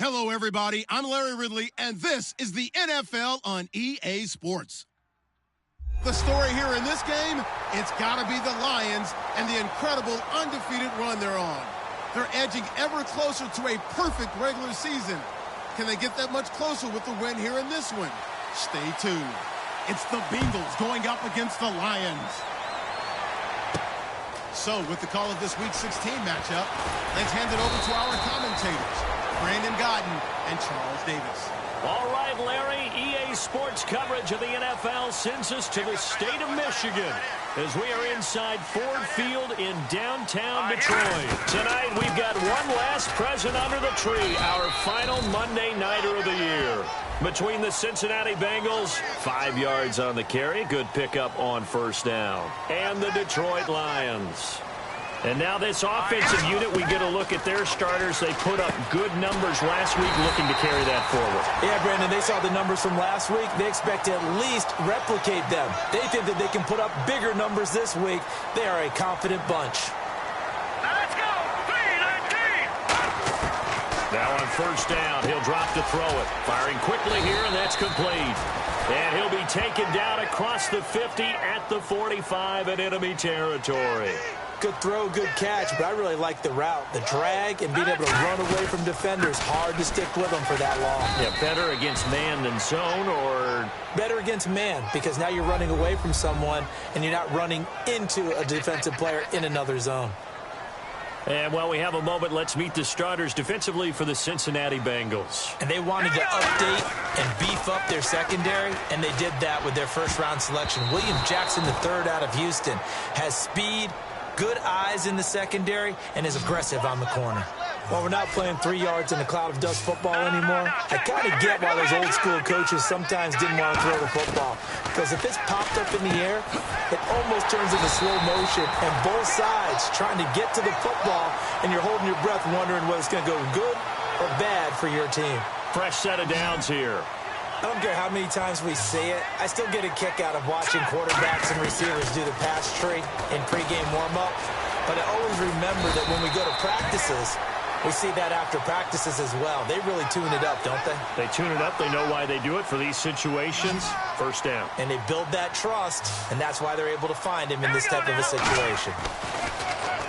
Hello, everybody. I'm Larry Ridley, and this is the NFL on EA Sports. The story here in this game, it's got to be the Lions and the incredible undefeated run they're on. They're edging ever closer to a perfect regular season. Can they get that much closer with the win here in this one? Stay tuned. It's the Bengals going up against the Lions. So, with the call of this Week 16 matchup, let's hand it over to our commentators, Brandon Godden and Charles Davis. All right, Larry, EA Sports coverage of the NFL sends us to the state of Michigan as we are inside Ford Field in downtown Detroit. Tonight, we've got one last present under the tree, our final Monday Nighter of the year. Between the Cincinnati Bengals, 5 yards on the carry, good pickup on first down, and the Detroit Lions. And now this offensive unit, we get a look at their starters. They put up good numbers last week, looking to carry that forward. Yeah, Brandon, they saw the numbers from last week. They expect to at least replicate them. They think that they can put up bigger numbers this week. They are a confident bunch. Now let's go. 3-19. Now on first down, he'll drop to throw it. Firing quickly here, and that's complete. And he'll be taken down across the 50 at the 45 in enemy territory. Good throw, good catch, but I really like the route. The drag and being able to run away from defenders, hard to stick with them for that long. Yeah, better against man than zone, or? Better against man, because now you're running away from someone and you're not running into a defensive player in another zone. And while we have a moment, let's meet the starters defensively for the Cincinnati Bengals. And they wanted to update and beef up their secondary, and they did that with their first-round selection. William Jackson III out of Houston has speed, good eyes in the secondary, and is aggressive on the corner. While we're not playing 3 yards in a cloud of dust football anymore, I kind of get why those old-school coaches sometimes didn't want to throw the football. Because if it's popped up in the air, it almost turns into slow motion, and both sides trying to get to the football, and you're holding your breath wondering whether it's going to go good or bad for your team. Fresh set of downs here. I don't care how many times we see it. I still get a kick out of watching quarterbacks and receivers do the pass tree in pregame warm-up. But I always remember that when we go to practices, we see that after practices as well. They really tune it up, don't they? They tune it up. They know why they do it for these situations. First down. And they build that trust, and that's why they're able to find him in this type of a situation.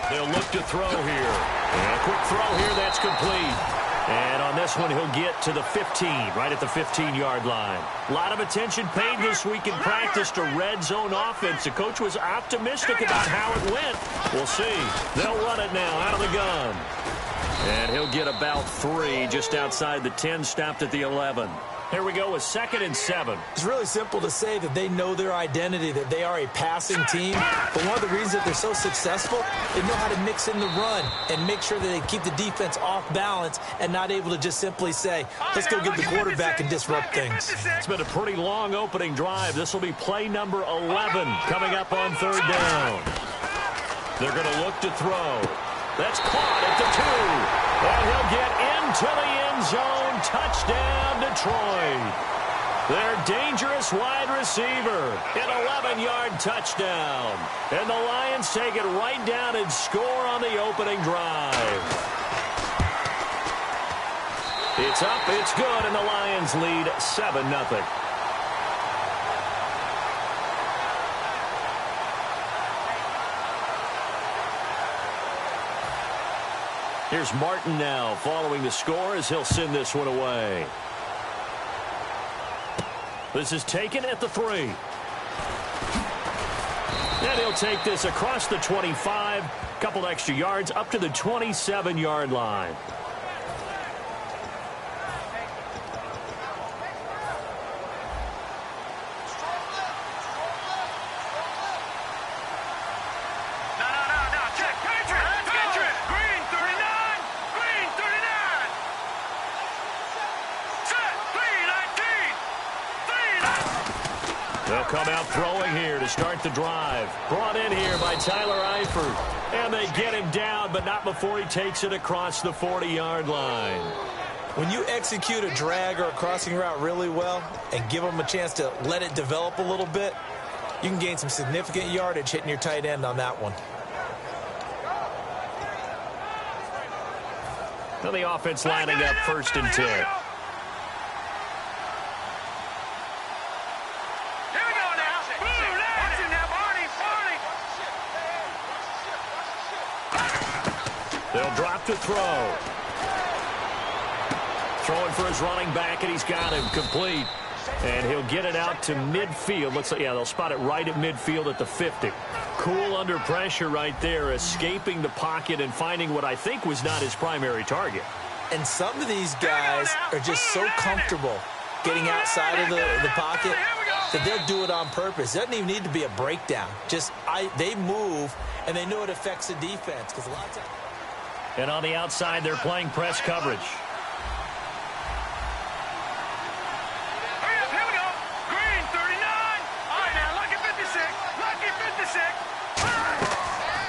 They'll look to throw here. And a quick throw here. That's complete. And on this one, he'll get to the 15, right at the 15-yard line. A lot of attention paid this week in practice to red zone offense. The coach was optimistic about how it went. We'll see. They'll run it now out of the gun. And he'll get about 3 just outside the 10, stopped at the 11. Here we go with 2nd and 7. It's really simple to say that they know their identity, that they are a passing team. But one of the reasons that they're so successful, they know how to mix in the run and make sure that they keep the defense off balance and not able to just simply say, let's go get the quarterback and disrupt things. It's been a pretty long opening drive. This will be play number 11 coming up on 3rd down. They're going to look to throw. That's caught at the 2. And he'll get into the end zone. Touchdown, Detroit. Their dangerous wide receiver. An 11-yard touchdown. And the Lions take it right down and score on the opening drive. It's up, it's good, and the Lions lead 7-0. Here's Martin now following the score as he'll send this one away. This is taken at the 3. And he'll take this across the 25, couple extra yards up to the 27-yard line. They'll come out throwing here to start the drive. Brought in here by Tyler Eifert. And they get him down, but not before he takes it across the 40-yard line. When you execute a drag or a crossing route really well and give them a chance to let it develop a little bit, you can gain some significant yardage hitting your tight end on that one. Now the offense lining up 1st and 10. Here we go now. Watch it now, Barney. They'll drop to throw. Throwing for his running back, and he's got him complete. And he'll get it out to midfield. Looks like, yeah, they'll spot it right at midfield at the 50. Cool under pressure right there, escaping the pocket and finding what I think was not his primary target. And some of these guys are just so comfortable getting outside of the pocket that they'll do it on purpose. It doesn't even need to be a breakdown. They move, and they know it affects the defense. Because a lot of times. And on the outside, they're playing press coverage.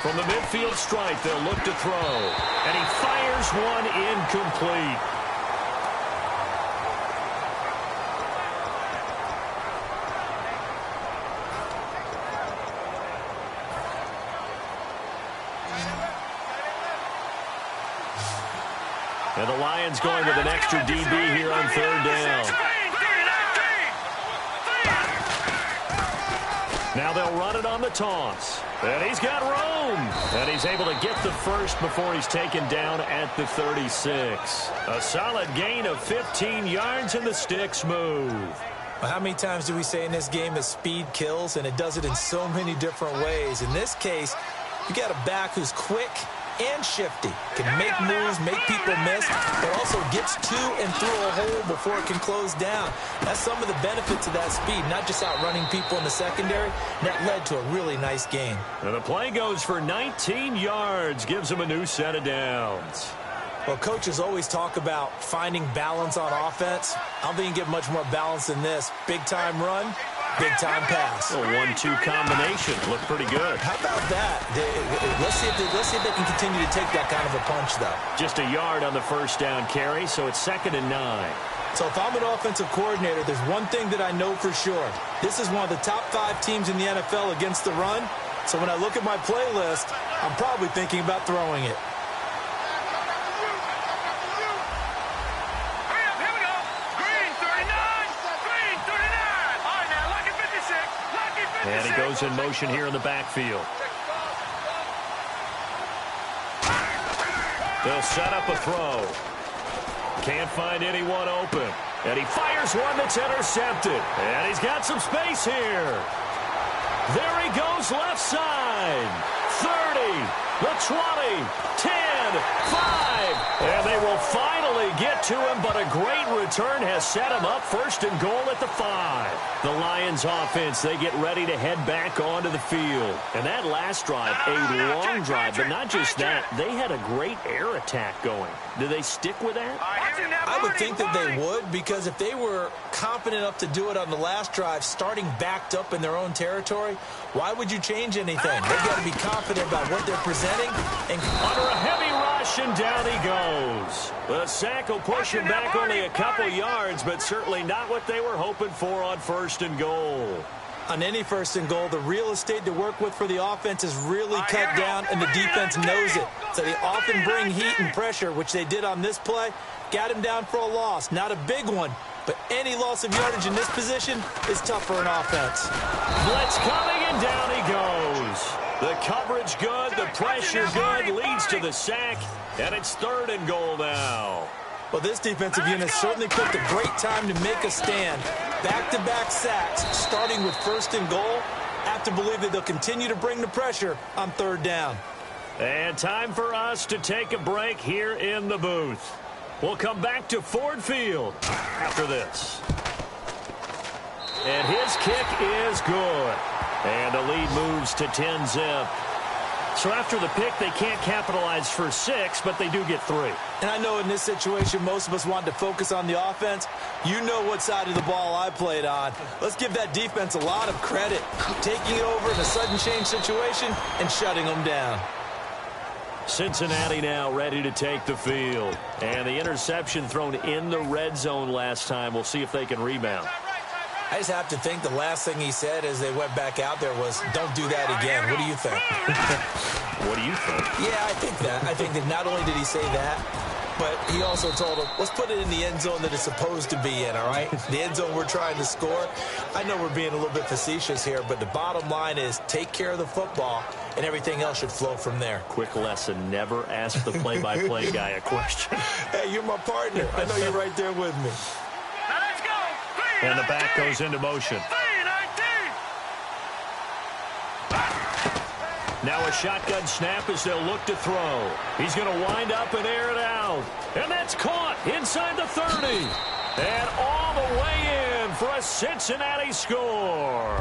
From the midfield stripe, they'll look to throw. And he fires one incomplete. And the Lions going with an extra DB here on 3rd down. Now they'll run it on the toss. And he's got room. And he's able to get the first before he's taken down at the 36. A solid gain of 15 yards, and the sticks move. Well, how many times do we say in this game that speed kills, and it does it in so many different ways? In this case, you got a back who's quick and shifty, can make moves, make people miss, but also gets to and through a hole before it can close down. That's some of the benefits of that speed, not just outrunning people in the secondary. And that led to a really nice gain. And the play goes for 19 yards, gives him a new set of downs. Well, coaches always talk about finding balance on offense. I don't think you can get much more balance than this. Big-time run, big-time pass. A 1-2 combination. Looked pretty good. How about that? Let's see if they can continue to take that kind of a punch, though. Just a yard on the first down carry, so it's 2nd and 9. So if I'm an offensive coordinator, there's one thing that I know for sure. This is one of the top 5 teams in the NFL against the run. So when I look at my playlist, I'm probably thinking about throwing it. And he goes in motion here in the backfield. They'll set up a throw. Can't find anyone open. And he fires one that's intercepted. And he's got some space here. There he goes left side. 30, the 20, 10, 5. And they will finally get to him, but a great return has set him up 1st and goal at the 5. The Lions offense, they get ready to head back onto the field. And that last drive, a long drive, but not just that, they had a great air attack going. Do they stick with that? I would think that they would, because if they were confident enough to do it on the last drive, starting backed up in their own territory, why would you change anything? They've got to be confident about what they're presenting. And under a heavy rush, and down he goes. The sack will push him back only a couple yards, but certainly not what they were hoping for on 1st and goal. On any 1st and goal, the real estate to work with for the offense is really cut down, and the defense knows it. So they often bring heat and pressure, which they did on this play. Got him down for a loss. Not a big one, but any loss of yardage in this position is tough for an offense. Blitz coming, and down he goes. The coverage good, the pressure good, leads to the sack, and it's 3rd and goal now. Well, this defensive unit certainly picked a great time to make a stand. Back-to-back sacks, starting with 1st and goal. I have to believe that they'll continue to bring the pressure on 3rd down. And time for us to take a break here in the booth. We'll come back to Ford Field after this. And his kick is good. And the lead moves to 10-zip. So after the pick, they can't capitalize for 6, but they do get 3. And I know in this situation, most of us wanted to focus on the offense. You know what side of the ball I played on. Let's give that defense a lot of credit. Taking it over in a sudden change situation and shutting them down. Cincinnati now ready to take the field. And the interception thrown in the red zone last time. We'll see if they can rebound. I just have to think the last thing he said as they went back out there was, don't do that again. What do you think? What do you think? Yeah, I think that. I think that not only did he say that, but he also told him, let's put it in the end zone that it's supposed to be in, all right? The end zone we're trying to score. I know we're being a little bit facetious here, but the bottom line is take care of the football, and everything else should flow from there. Quick lesson, never ask the play-by-play guy a question. Hey, you're my partner. I know you're right there with me. Now let's go. And the back goes into motion. Now a shotgun snap as they'll look to throw. He's going to wind up and air it out. And that's caught inside the 30. And all the way in for a Cincinnati score.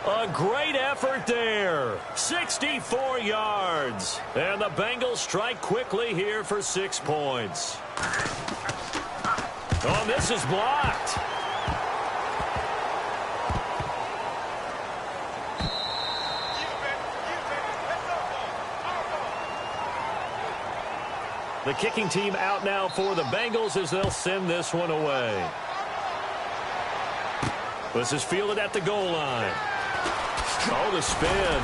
A great effort there. 64 yards. And the Bengals strike quickly here for 6 points. Oh, this is blocked. The kicking team out now for the Bengals as they'll send this one away. This is fielded at the goal line. Oh, the spin.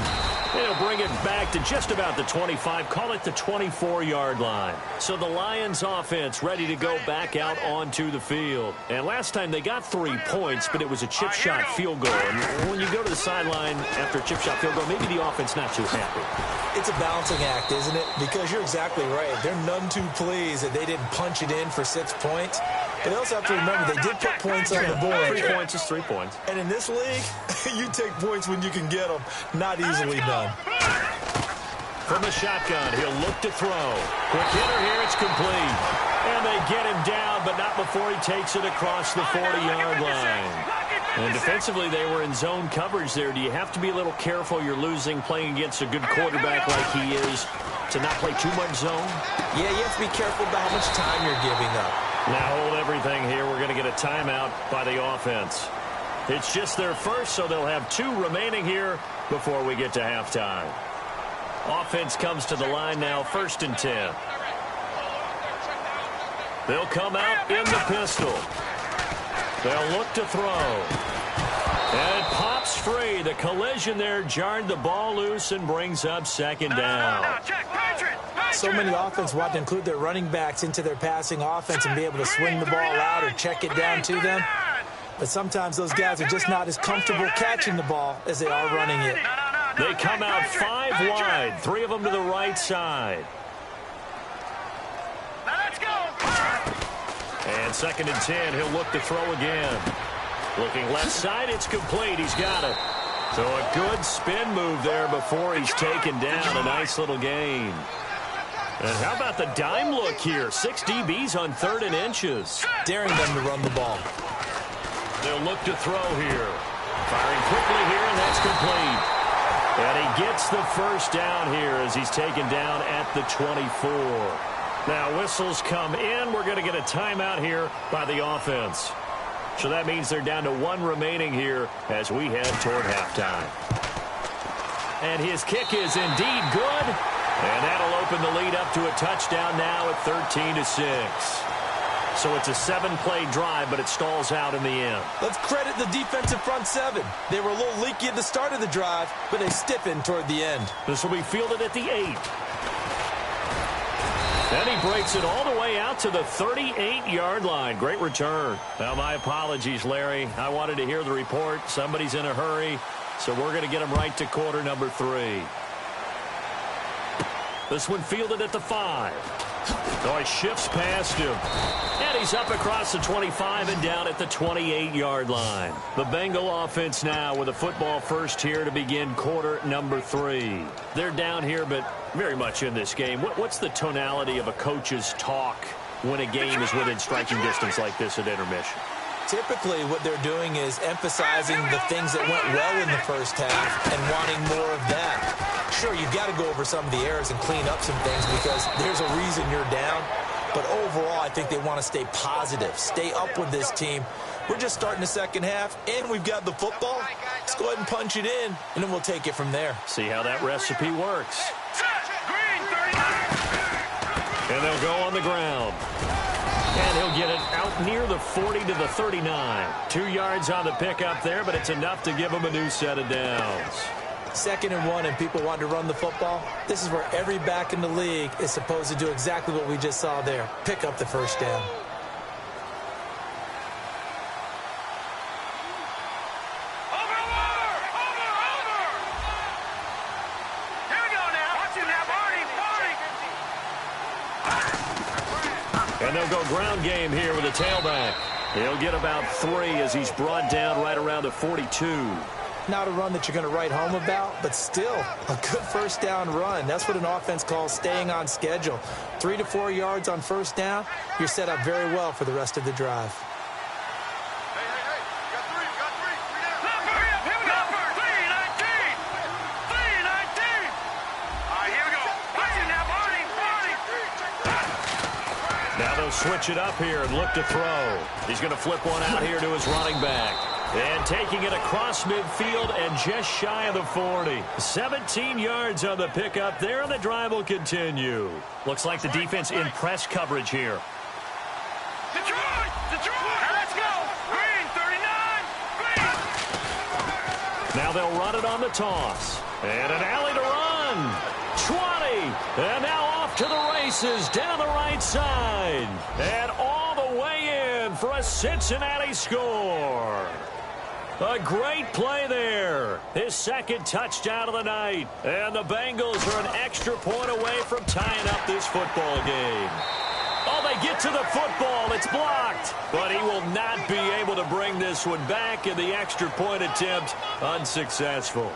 They'll bring it back to just about the 25. Call it the 24-yard line. So the Lions offense ready to go back out onto the field. And last time they got 3 points, but it was a chip shot field goal. And when you go to the sideline after a chip shot field goal, maybe the offense not too happy. It's a balancing act, isn't it? Because you're exactly right. They're none too pleased that they didn't punch it in for 6 points. But they also have to remember they did put points on the board. 3 points is 3 points. And in this league, you take points when you can get them. Not easily done. From the shotgun, he'll look to throw. Quick hitter here, it's complete. And they get him down, but not before he takes it across the 40-yard line. And defensively, they were in zone coverage there. Do you have to be a little careful? You're losing playing against a good quarterback like he is to not play too much zone? Yeah, you have to be careful about how much time you're giving up. Now hold everything here. We're going to get a timeout by the offense. It's just their first, so they'll have 2 remaining here before we get to halftime. Offense comes to the line now, 1st and 10. They'll come out in the pistol. They'll look to throw. And it pops free. The collision there jarred the ball loose and brings up 2nd down. So many offenses want to include their running backs into their passing offense and be able to swing the ball out or check it down to them. But sometimes those guys are just not as comfortable catching the ball as they are running it. They come out 5 wide, 3 of them to the right side. And 2nd and 10, he'll look to throw again. Looking left side, it's complete. He's got it. So a good spin move there before he's taken down. A nice little gain. And how about the dime look here? 6 DBs on 3rd and inches. Daring them to run the ball. They'll look to throw here. Firing quickly here, and that's complete. And he gets the 1st down here as he's taken down at the 24. Now whistles come in. We're going to get a timeout here by the offense. So that means they're down to 1 remaining here as we head toward halftime. And his kick is indeed good. And that'll open the lead up to a touchdown now at 13-6. So it's a 7-play drive, but it stalls out in the end. Let's credit the defensive front 7. They were a little leaky at the start of the drive, but they stiffened toward the end. This will be fielded at the 8. And he breaks it all the way out to the 38-yard line. Great return. Now, my apologies, Larry. I wanted to hear the report. Somebody's in a hurry, so we're going to get him right to quarter number 3. This one fielded at the 5. Oh, he shifts past him. And he's up across the 25 and down at the 28-yard line. The Bengal offense now with a football first here to begin quarter number 3. They're down here, but very much in this game. What's the tonality of a coach's talk when a game is within striking distance like this at intermission? Typically, what they're doing is emphasizing the things that went well in the first half and wanting more of that. Sure, you've got to go over some of the errors and clean up some things because there's a reason you're down. But overall, I think they want to stay positive, stay up with this team. We're just starting the second half, and we've got the football. Let's go ahead and punch it in, and then we'll take it from there. See how that recipe works. And they'll go on the ground. And he'll get it out near the 40 to the 39. 2 yards on the pickup there, but it's enough to give him a new set of downs. 2nd and 1 and people want to run the football, this is where every back in the league is supposed to do exactly what we just saw there. Pick up the first down. And they'll go ground game here with a tailback. He'll get about 3 as he's brought down right around the 42. Not a run that you're going to write home about, but still a good first down run. That's what an offense calls staying on schedule. 3 to 4 yards on first down, you're set up very well for the rest of the drive. Switch it up here and look to throw. He's going to flip one out here to his running back. And taking it across midfield and just shy of the 40. 17 yards on the pickup there, and the drive will continue. Looks like the defense in press coverage here. Detroit! Let's go! Green, 39! Green! Now they'll run it on the toss. And an alley to run. 20. And now off to the races down the right side. And all the way in for a Cincinnati score. A great play there. His 2nd touchdown of the night. And the Bengals are an extra point away from tying up this football game. Oh, they get to the football. It's blocked. But he will not be able to bring this one back, and the extra point attempt unsuccessful.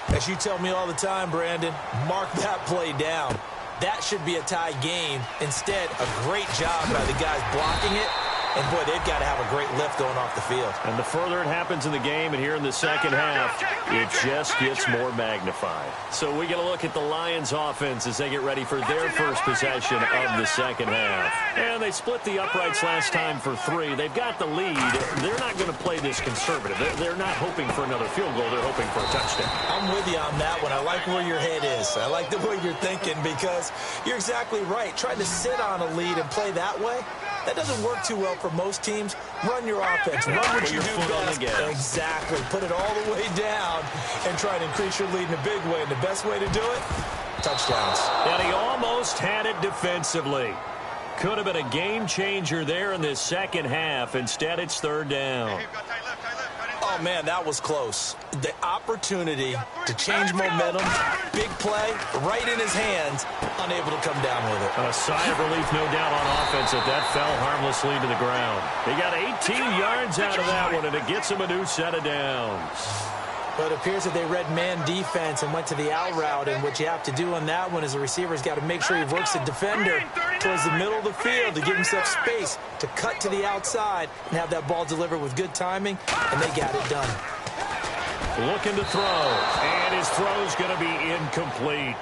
As you tell me all the time, Brandon, mark that play down. That should be a tie game. Instead, a great job by the guys blocking it. And, boy, they've got to have a great lift going off the field. And the further it happens in the game and here in the second half, it just gets more magnified. So we get a look at the Lions offense as they get ready for their first possession of the second half. And they split the uprights last time for 3. They've got the lead. They're not going to play this conservative. They're not hoping for another field goal. They're hoping for a touchdown. I'm with you on that one. I like where your head is. I like the way you're thinking because you're exactly right. Trying to sit on a lead and play that way, that doesn't work too well for most teams. Run your offense. Run what you do best. Exactly. Put it all the way down and try to increase your lead in a big way. And the best way to do it, touchdowns. And he almost had it defensively. Could have been a game changer there in this second half. Instead, it's 3rd down. Oh, man, that was close. The opportunity to change momentum, big play, right in his hands, unable to come down with it. A sigh of relief, no doubt, on offense if that fell harmlessly to the ground. He got 18 yards out of that one, and it gets him a new set of downs. But it appears that they read man defense and went to the out route, and what you have to do on that one is the receiver's got to make sure he works the defender towards the middle of the field to give himself space to cut to the outside and have that ball delivered with good timing, and they got it done. Looking to throw, and his throw's going to be incomplete.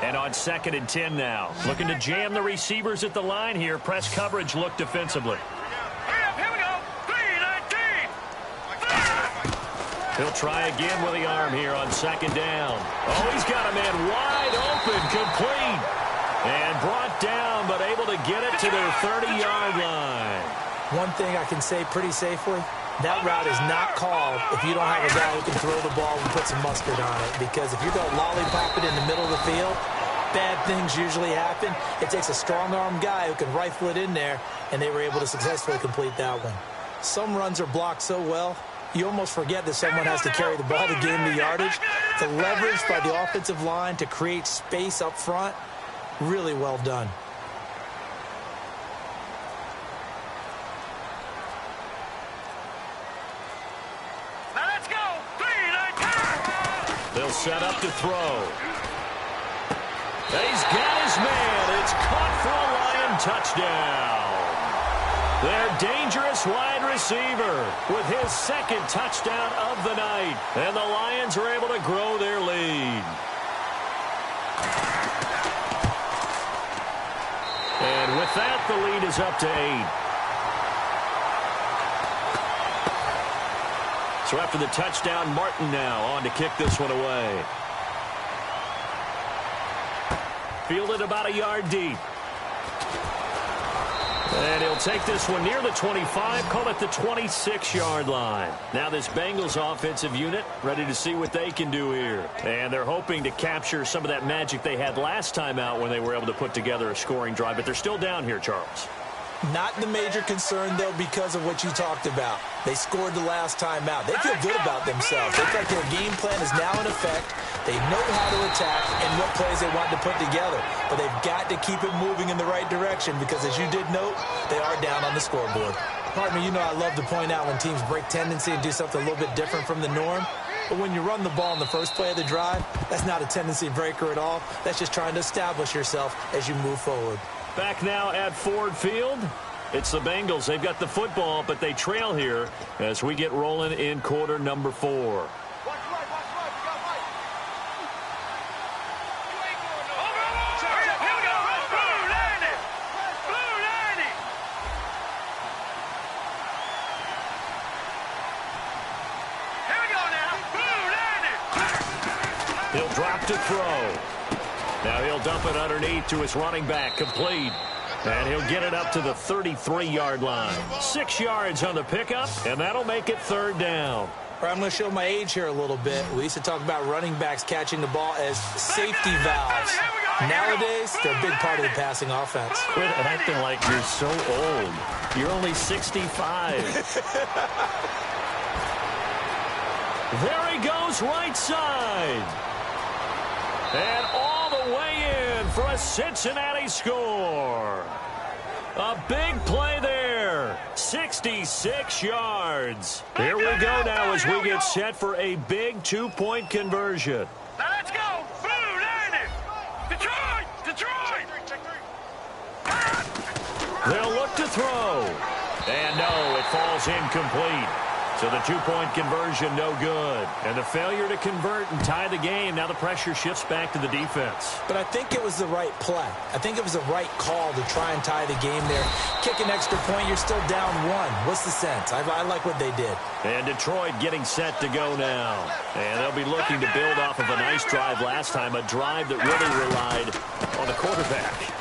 And on 2nd and 10 now. Looking to jam the receivers at the line here. Press coverage look defensively. Here we go. 3-19. He'll try again with the arm here on 2nd down. Oh, he's got a man wide open, complete. And brought down, but able to get it to their 30-yard line. One thing I can say pretty safely, that route is not called if you don't have a guy who can throw the ball and put some mustard on it. Because if you're going to lollipop it in the middle of the field, bad things usually happen. It takes a strong-arm guy who can rifle it in there, and they were able to successfully complete that one. Some runs are blocked so well, you almost forget that someone has to carry the ball to gain the yardage. The leverage by the offensive line to create space up front, really well done. Now let's go. 3-19. They'll set up to throw. He's got his man. It's caught for a Lion touchdown. Their dangerous wide receiver with his 2nd touchdown of the night. And the Lions are able to grow their lead. And with that, the lead is up to 8. So after the touchdown, Martin now on to kick this one away. Fielded about a yard deep. And he'll take this one near the 25, call it the 26-yard line. Now this Bengals offensive unit ready to see what they can do here. And they're hoping to capture some of that magic they had last time out when they were able to put together a scoring drive. But they're still down here, Charles. Not the major concern, though, because of what you talked about. They scored the last time out. They feel good about themselves. They feel like their game plan is now in effect. They know how to attack and what plays they want to put together. But they've got to keep it moving in the right direction because, as you did note, they are down on the scoreboard. Partner, you know I love to point out when teams break tendency and do something a little bit different from the norm. But when you run the ball in the first play of the drive, that's not a tendency breaker at all. That's just trying to establish yourself as you move forward. Back now at Ford Field. It's the Bengals. They've got the football, but they trail here as we get rolling in quarter number 4. He'll drop to throw. Now he'll dump it underneath to his running back, complete. And he'll get it up to the 33-yard line. 6 yards on the pickup, and that'll make it 3rd down. I'm going to show my age here a little bit. We used to talk about running backs catching the ball as safety valves. Nowadays, they're a big part of the passing offense. Quit acting like you're so old. You're only 65. There he goes, right side. And all the way in for a Cincinnati score. A big play there. 66 yards. Here we go now as we get set for a big 2-point conversion. Now let's go. Blue, Landon. Detroit. Detroit. They'll look to throw. And no, it falls incomplete. So the 2-point conversion, no good. And the failure to convert and tie the game, now the pressure shifts back to the defense. But I think it was the right play. I think it was the right call to try and tie the game there. Kick an extra point, you're still down 1. What's the sense? I like what they did. And Detroit getting set to go now. And they'll be looking to build off of a nice drive last time, a drive that really relied on the quarterback.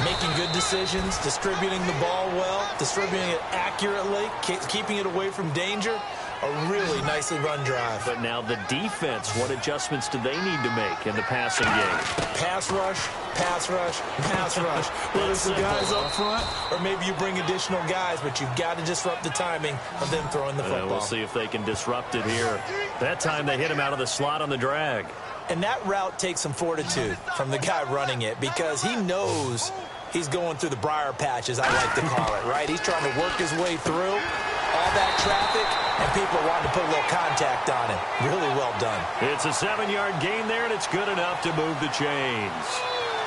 Making good decisions, distributing the ball well, distributing it accurately, keeping it away from danger. A really nicely run drive. But now the defense, what adjustments do they need to make in the passing game? Pass rush, pass rush, pass rush. Whether it's the guys up front or maybe you bring additional guys, but you've got to disrupt the timing of them throwing the football. We'll see if they can disrupt it here. That time they hit him out of the slot on the drag. And that route takes some fortitude from the guy running it because he knows he's going through the briar patch, as I like to call it, right? He's trying to work his way through all that traffic, and people wanting to put a little contact on it. Really well done. It's a 7-yard gain there, and it's good enough to move the chains.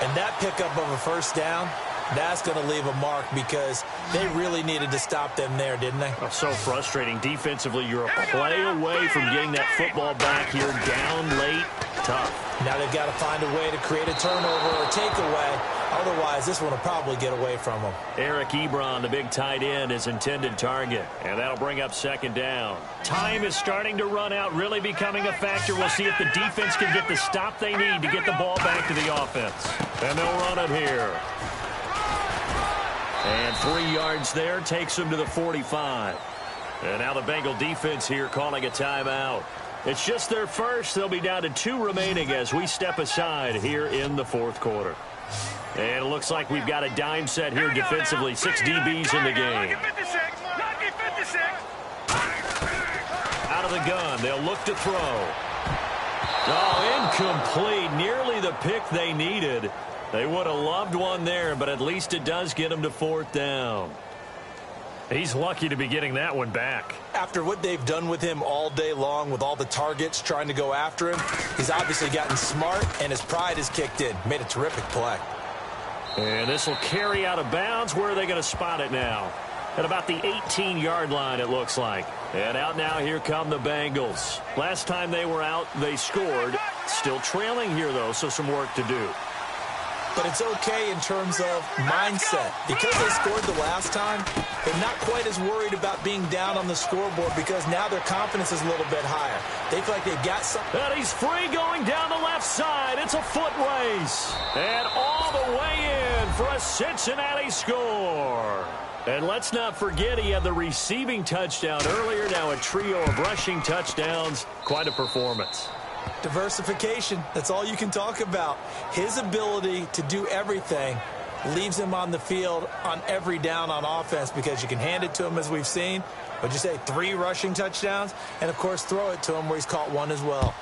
And that pickup of a first down, that's going to leave a mark because they really needed to stop them there, didn't they? Oh, so frustrating. Defensively, you're a play away from getting that football back here down late. Tough. Now they've got to find a way to create a turnover or takeaway. Otherwise, this one will probably get away from them. Eric Ebron, the big tight end, is intended target. And that'll bring up 2nd down. Time is starting to run out, really becoming a factor. We'll see if the defense can get the stop they need to get the ball back to the offense. And they'll run it here. And 3 yards there takes them to the 45. And now the Bengal defense here calling a timeout. It's just their first. They'll be down to 2 remaining as we step aside here in the 4th quarter. And it looks like we've got a dime set here defensively. 6 DBs in the game. Out of the gun. They'll look to throw. Oh, incomplete. Nearly the pick they needed. They would have loved one there, but at least it does get them to 4th down. He's lucky to be getting that one back. After what they've done with him all day long with all the targets trying to go after him, he's obviously gotten smart, and his pride has kicked in. Made a terrific play. And this will carry out of bounds. Where are they going to spot it now? At about the 18-yard line, it looks like. And out now, here come the Bengals. Last time they were out, they scored. Still trailing here, though, so some work to do. but it's okay in terms of mindset. Because they scored the last time, they're not quite as worried about being down on the scoreboard because now their confidence is a little bit higher. They feel like they've got something. And he's free going down the left side. It's a foot race. And all the way in for a Cincinnati score. And let's not forget he had the receiving touchdown earlier. Now a trio of rushing touchdowns. Quite a performance. Diversification, that's all you can talk about. His ability to do everything leaves him on the field on every down on offense because you can hand it to him as we've seen. What'd you say, 3 rushing touchdowns? And, of course, throw it to him where he's caught 1 as well.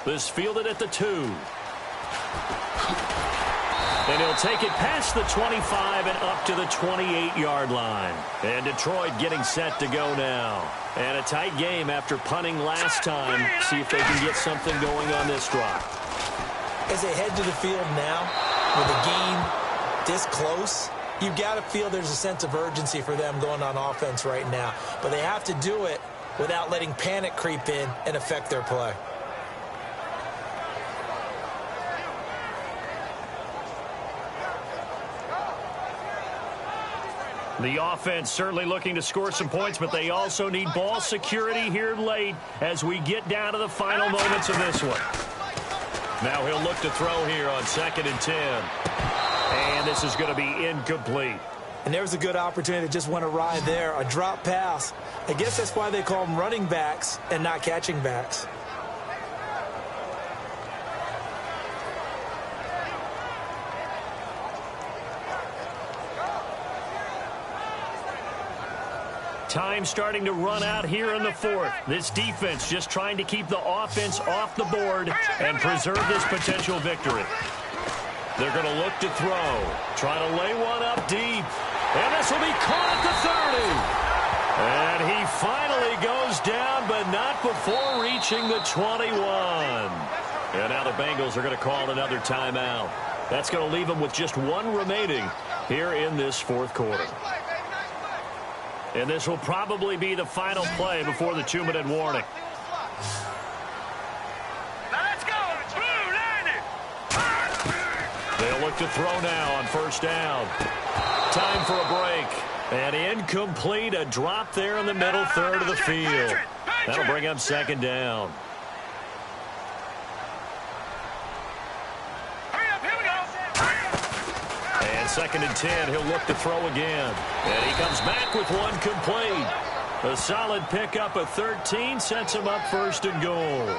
This fielded at the 2. And he'll take it past the 25 and up to the 28-yard line. And Detroit getting set to go now. And a tight game after punting last time. See if they can get something going on this drive. As they head to the field now, with a game this close, you've got to feel there's a sense of urgency for them going on offense right now. But they have to do it without letting panic creep in and affect their play. The offense certainly looking to score some points, but they also need ball security here late as we get down to the final moments of this one. Now he'll look to throw here on 2nd and 10. And this is going to be incomplete. And there's a good opportunity that just went awry there, a drop pass. I guess that's why they call them running backs and not catching backs. Time starting to run out here in the 4th. This defense just trying to keep the offense off the board and preserve this potential victory. They're going to look to throw. Try to lay one up deep. And this will be caught at the 30. And he finally goes down, but not before reaching the 21. And now the Bengals are going to call another timeout. That's going to leave them with just 1 remaining here in this 4th quarter. And this will probably be the final play before the 2-minute warning. Let's go! Blue landed! They'll look to throw now on 1st down. Time for a break. And incomplete, a drop there in the middle third of the field. That'll bring up 2nd down. And 2nd and 10, he'll look to throw again. And he comes back with 1 complete. A solid pickup of 13 sets him up 1st and goal.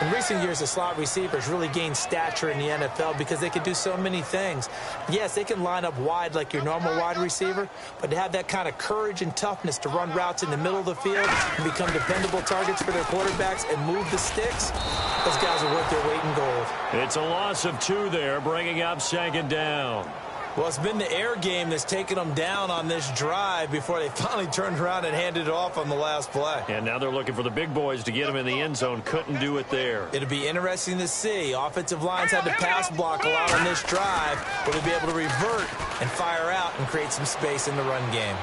In recent years, the slot receivers really gained stature in the NFL because they can do so many things. Yes, they can line up wide like your normal wide receiver, but to have that kind of courage and toughness to run routes in the middle of the field and become dependable targets for their quarterbacks and move the sticks, those guys are worth their weight in gold. It's a loss of 2 there, bringing up 2nd down. Well, it's been the air game that's taken them down on this drive before they finally turned around and handed it off on the last play. And now they're looking for the big boys to get them in the end zone. Couldn't do it there. It'll be interesting to see. Offensive lines had to pass block a lot on this drive. Will they be able to revert and fire out and create some space in the run game?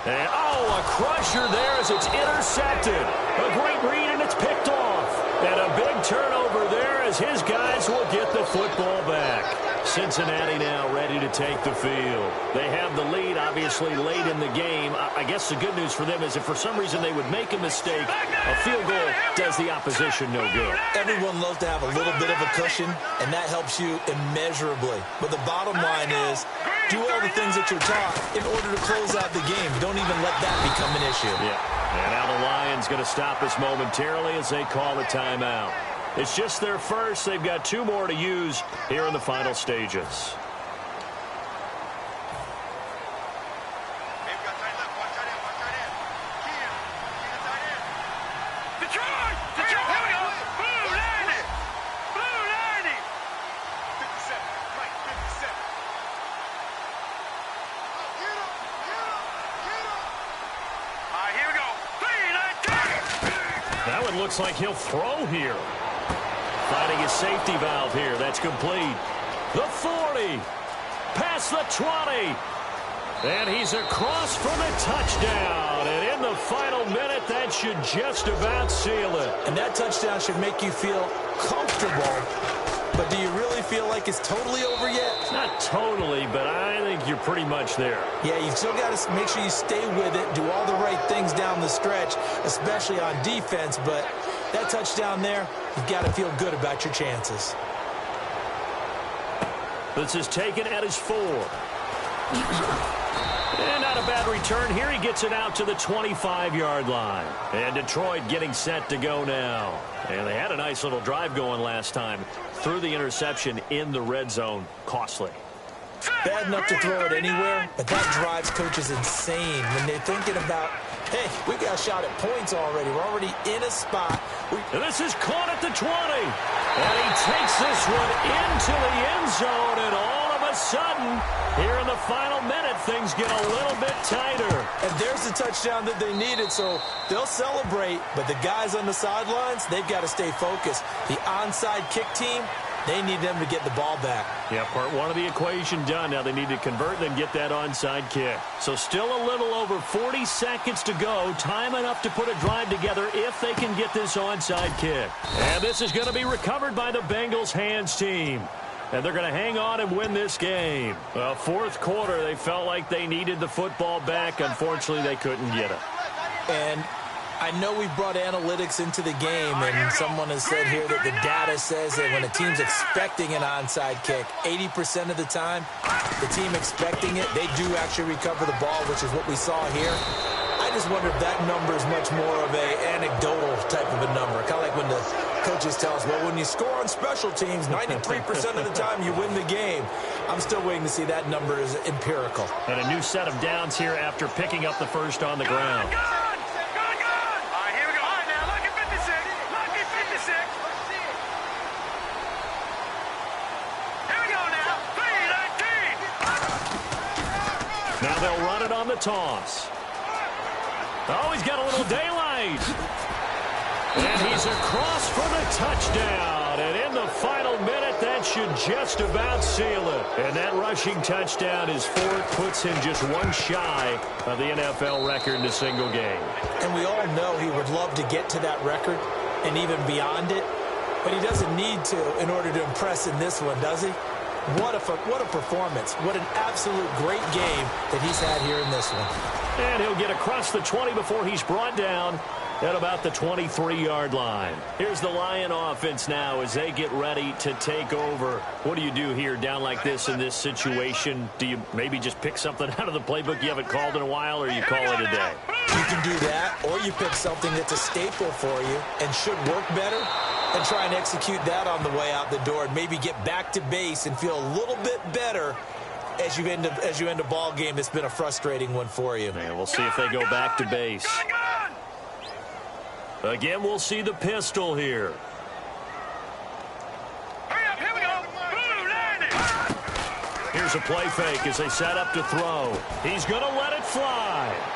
And, a crusher there as it's intercepted. A great read, and it's picked off. And a big turnover there as his guys will get the football back. Cincinnati now ready to take the field. They have the lead, obviously, late in the game. I guess the good news for them is if for some reason they would make a mistake, a field goal does the opposition no good. Everyone loves to have a little bit of a cushion, and that helps you immeasurably. But the bottom line is, do all the things that you're taught in order to close out the game. Don't even let that become an issue. Yeah. And now the Lions going to stop us momentarily as they call a timeout. It's just their first. They've got 2 more to use here in the final stages. Detroit! Detroit! Here we go! Blue landed! Blue landed! 57. Mike, 57. All right, here we go. 3, 9, 10. That one looks like he'll throw here. Finding his safety valve here. That's complete. The 40. Past the 20. And he's across for the touchdown. And in the final minute, that should just about seal it. And that touchdown should make you feel comfortable. But do you really feel like it's totally over yet? Not totally, but I think you're pretty much there. Yeah, you've still got to make sure you stay with it, do all the right things down the stretch, especially on defense. But that touchdown there, you've got to feel good about your chances. This is taken at his 4. And not a bad return here. He gets it out to the 25-yard line. And Detroit getting set to go now. And they had a nice little drive going last time. Threw the interception in the red zone. Costly. Bad enough to throw it anywhere, but that drives coaches insane when they're thinking about, hey, we got a shot at points already. We're already in a spot. And this is caught at the 20. And he takes this one into the end zone. And all of a sudden, here in the final minute, things get a little bit tighter. And there's the touchdown that they needed, so they'll celebrate. But the guys on the sidelines, they've got to stay focused. The onside kick team, they need them to get the ball back. Yeah, part one of the equation done. Now they need to convert and then get that onside kick. So still a little over 40 seconds to go. Time enough to put a drive together if they can get this onside kick. And this is going to be recovered by the Bengals hands team. And they're going to hang on and win this game. Well, fourth quarter, they felt like they needed the football back. Unfortunately, they couldn't get it. And I know we brought analytics into the game, and someone has said here that the data says that when a team's expecting an onside kick, 80% of the time, the team expecting it, they do actually recover the ball, which is what we saw here. I just wonder if that number is much more of an anecdotal type of a number. Kind of like when the coaches tell us, well, when you score on special teams, 93% of the time you win the game. I'm still waiting to see that number is empirical. And a new set of downs here after picking up the first on the ground. Now they'll run it on the toss. Oh, he's got a little daylight. And he's across for the touchdown. And in the final minute, that should just about seal it. And that rushing touchdown is fourth, puts him just one shy of the NFL record in a single game. And we all know he would love to get to that record and even beyond it. But he doesn't need to in order to impress in this one, does he? What a performance. What an absolute great game that he's had here in this one. And he'll get across the 20 before he's brought down at about the 23-yard line. Here's the Lion offense now as they get ready to take over. What do you do here down like this in this situation? Do you maybe just pick something out of the playbook you haven't called in a while, or you call it a day? You can do that, or you pick something that's a staple for you and should work better and try and execute that on the way out the door and maybe get back to base and feel a little bit better as you end a ball game that's been a frustrating one for you. And we'll see if they go back to base. Again, we'll see the pistol here. Here we go. Here's a play fake as they set up to throw. He's going to let it fly.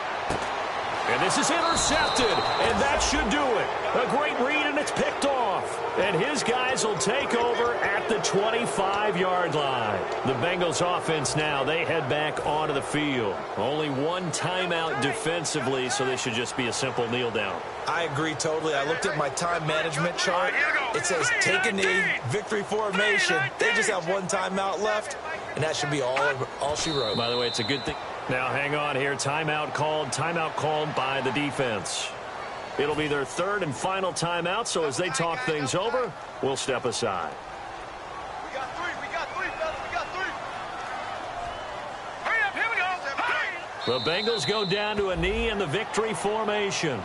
And this is intercepted, and that should do it. A great read, and it's picked off. And his guys will take over at the 25-yard line. The Bengals offense now, they head back onto the field. Only one timeout defensively, so this should just be a simple kneel down. I agree totally. I looked at my time management chart. It says take a knee, victory formation. They just have one timeout left, and that should be all she wrote. By the way, it's a good thing. Now, hang on here. Timeout called by the defense. It'll be their third and final timeout, so as they talk things over, we'll step aside. We got three, fellas. We got three. Hurry up, here we go. Hurry. The Bengals go down to a knee in the victory formation.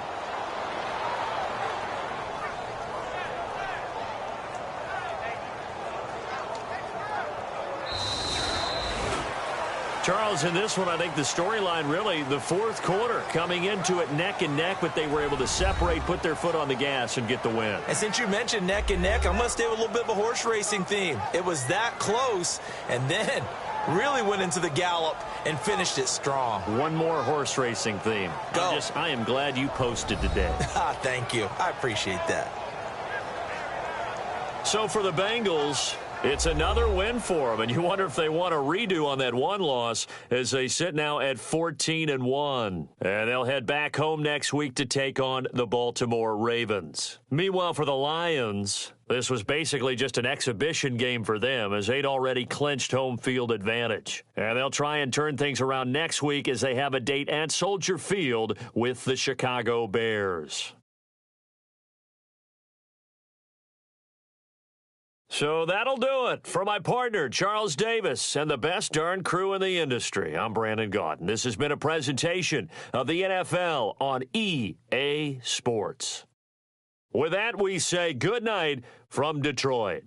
Charles, in this one, I think the storyline really, the fourth quarter, coming into it neck and neck, but they were able to separate, put their foot on the gas, and get the win. And since you mentioned neck and neck, I'm going to stay with a little bit of a horse racing theme. It was that close, and then really went into the gallop and finished it strong. One more horse racing theme. Go. I am glad you posted today. Thank you. I appreciate that. So for the Bengals, It's another win for them, and you wonder if they want a redo on that one loss as they sit now at 14-1. And they'll head back home next week to take on the Baltimore Ravens. Meanwhile, for the Lions, this was basically just an exhibition game for them as they'd already clinched home field advantage. And they'll try and turn things around next week as they have a date at Soldier Field with the Chicago Bears. So that'll do it. For my partner, Charles Davis, and the best darn crew in the industry, I'm Brandon Gaudin. This has been a presentation of the NFL on EA Sports. With that, we say good night from Detroit.